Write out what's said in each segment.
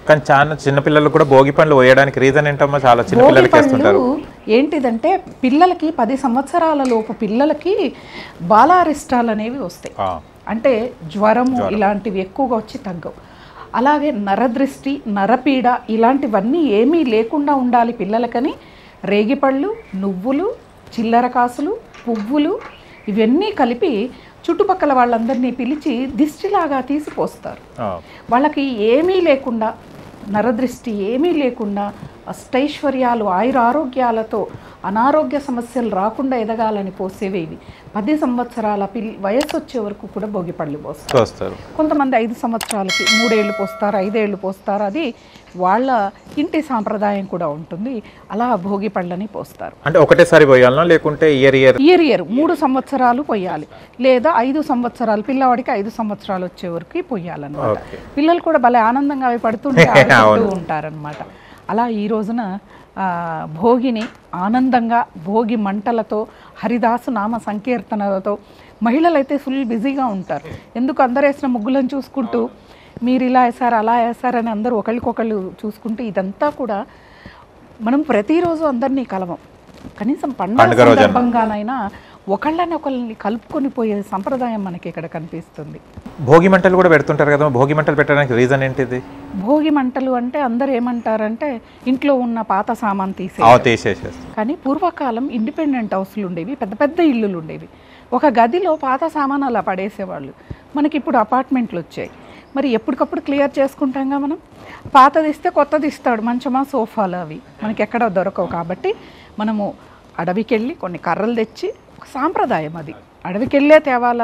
కానీ చాలా చిన్న పిల్లలు కూడా భోగి పండ్లు పోయడానికి రీజన్ ఏంటమ్మా? చాలా చిన్న పిల్లలకి వేస్తుంటారు. ఏంటిదంటే పిల్లలకి 10 సంవత్సరాల లోపు పిల్లలకి బాలారిష్టాలు అనేవి వస్తాయి. అంటే జ్వరము ఇలాంటివి ఎక్కువగా వచ్చి తగ్గవు. అలాగే నరదృష్టి, నరపీడ ఇలాంటివన్నీ ఏమీ లేకుండా ఉండాలి పిల్లలకని రేగిపళ్ళు, నువ్వులు, చిల్లర కాసులు, పువ్వులు ఇవన్నీ కలిపి చుట్టుపక్కల వాళ్ళందరినీ పిలిచి దిష్టిలాగా తీసిపోస్తారు. వాళ్ళకి ఏమీ లేకుండా, నరదృష్టి ఏమీ లేకుండా అష్టైశ్వర్యాలు, ఆయురారోగ్యాలతో అనారోగ్య సమస్యలు రాకుండా ఎదగాలని పోసేవి ఇవి. 10 సంవత్సరాల వయసు వచ్చే వరకు కూడా భోగిపళ్ళు పోస్తారు. కొంతమంది 5 సంవత్సరాలకి 3 ఏళ్ళు పోస్తారు, 5 ఏళ్ళు పోస్తారు. అది వాళ్ళ ఇంటి సాంప్రదాయం కూడా ఉంటుంది. అలా భోగిపళ్ళని పోస్తారు. అంటే ఒకటేసారి పోయాలనా లేకుంటే ఇయర్ 3 సంవత్సరాలు పోయాలి, లేదా 5 సంవత్సరాలు, పిల్లవాడికి 5 సంవత్సరాలు వచ్చే వరకు పోయాలన్నమాట. పిల్లలు కూడా భలే ఆనందంగా అవి పడుతుంటే ఉంటారనమాట. అలా ఈ రోజున భోగిని ఆనందంగా భోగి మంటలతో, హరిదాసు నామ సంకీర్తనలతో, మహిళలైతే ఫుల్ బిజీగా ఉంటారు. ఎందుకు అందరు వేసిన ముగ్గులను చూసుకుంటూ మీరు ఇలా వేసారు అలా వేసారని అందరూ ఒకళ్ళకొకళ్ళు చూసుకుంటూ, ఇదంతా కూడా మనం ప్రతిరోజు అందరినీ కలవం. కనీసం పండుగ సందర్భంగానైనా ఒకళ్ళని ఒకళ్ళని కలుపుకొని పోయే సంప్రదాయం మనకి ఇక్కడ కనిపిస్తుంది. భోగి మంటలు కూడా పెడుతుంటారు కదా, భోగి మంటలు పెట్టడానికి రీజన్ ఏంటిది? భోగి మంటలు అంటే అందరు ఏమంటారంటే ఇంట్లో ఉన్న పాత సామాన్ తీసేస్తారు. కానీ పూర్వకాలం ఇండిపెండెంట్ హౌస్లు ఉండేవి, పెద్ద పెద్ద ఇల్లులు ఉండేవి. ఒక గదిలో పాత సామాన్ అలా పడేసేవాళ్ళు. మనకి ఇప్పుడు అపార్ట్మెంట్లు వచ్చాయి. మరి ఎప్పటికప్పుడు క్లియర్ చేసుకుంటాంగా మనం. పాతది ఇస్తే కొత్తది ఇస్తాడు, మంచమా సోఫాలు అవి మనకి ఎక్కడ దొరకవు. కాబట్టి మనము అడవికి వెళ్ళి కొన్ని కర్రలు తెచ్చి, ఒక సాంప్రదాయం అది, అడవికి వెళ్ళే తేవాల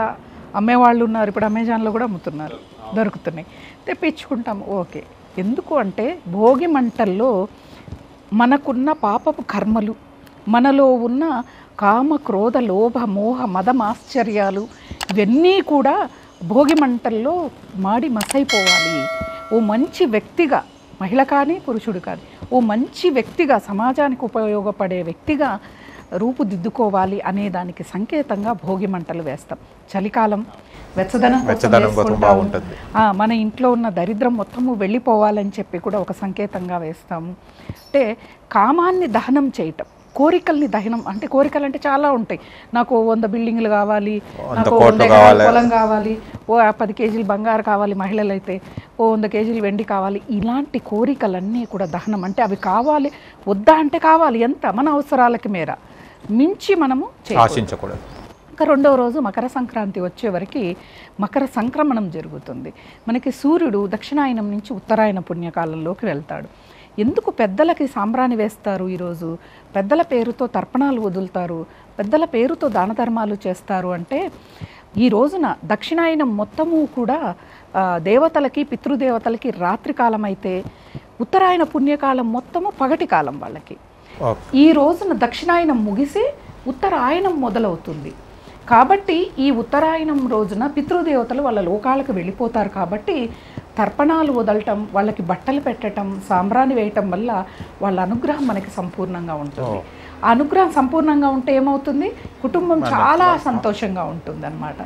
అమ్మేవాళ్ళు ఉన్నారు. ఇప్పుడు అమెజాన్లో కూడా అమ్ముతున్నారు, దొరుకుతున్నాయి, తెప్పించుకుంటాము. ఓకే. ఎందుకు అంటే భోగి మంటల్లో మనకున్న పాపపు కర్మలు, మనలో ఉన్న కామ, క్రోధ, లోభ, మోహ, మదమాశ్చర్యాలు ఇవన్నీ కూడా భోగి మంటల్లో మాడి మసైపోవాలి. ఓ మంచి వ్యక్తిగా, మహిళ కానీ పురుషుడు కానీ, ఓ మంచి వ్యక్తిగా, సమాజానికి ఉపయోగపడే వ్యక్తిగా రూపుదిద్దుకోవాలి అనే దానికి సంకేతంగా భోగి మంటలు వేస్తాం. చలికాలం వెచ్చదనం బాగుంటుంది. మన ఇంట్లో ఉన్న దరిద్రం మొత్తము వెళ్ళిపోవాలని చెప్పి కూడా ఒక సంకేతంగా వేస్తాము. అంటే కామాన్ని దహనం చేయటం, కోరికల్ని దహనం. అంటే కోరికలు అంటే చాలా ఉంటాయి. నాకు 100 బిల్డింగ్లు కావాలి, నాకు 100 ఎకరాల పొలం కావాలి, ఓ 10 కేజీలు బంగారు కావాలి, మహిళలైతే ఓ 100 కేజీలు వెండి కావాలి. ఇలాంటి కోరికలన్నీ కూడా దహనం. అంటే అవి కావాలి, వద్దా అంటే కావాలి, ఎంత మన అవసరాలకి మేర మించి మనము ఆశించకూడదు. ఇంకా రెండవ రోజు మకర సంక్రాంతి వచ్చేవరకు మకర సంక్రమణం జరుగుతుంది. మనకి సూర్యుడు దక్షిణాయనం నుంచి ఉత్తరాయణ పుణ్యకాలంలోకి వెళ్తాడు. ఎందుకు పెద్దలకి సాంబ్రాణి వేస్తారు? ఈరోజు పెద్దల పేరుతో తర్పణాలు వదులుతారు, పెద్దల పేరుతో దాన ధర్మాలు చేస్తారు. అంటే ఈ రోజున దక్షిణాయనం మొత్తము కూడా దేవతలకి, పితృదేవతలకి రాత్రికాలం అయితే, ఉత్తరాయణ పుణ్యకాలం మొత్తము పగటి కాలం వాళ్ళకి. ఈ రోజున దక్షిణాయనం ముగిసి ఉత్తరాయణం మొదలవుతుంది. కాబట్టి ఈ ఉత్తరాయణం రోజున పితృదేవతలు వాళ్ళ లోకాలకు వెళ్ళిపోతారు. కాబట్టి తర్పణాలు వదలటం, వాళ్ళకి బట్టలు పెట్టడం, సాంబ్రాణి వేయటం వల్ల వాళ్ళ అనుగ్రహం మనకి సంపూర్ణంగా ఉంటుంది. ఆ అనుగ్రహం సంపూర్ణంగా ఉంటే ఏమవుతుంది? కుటుంబం చాలా సంతోషంగా ఉంటుంది అన్నమాట.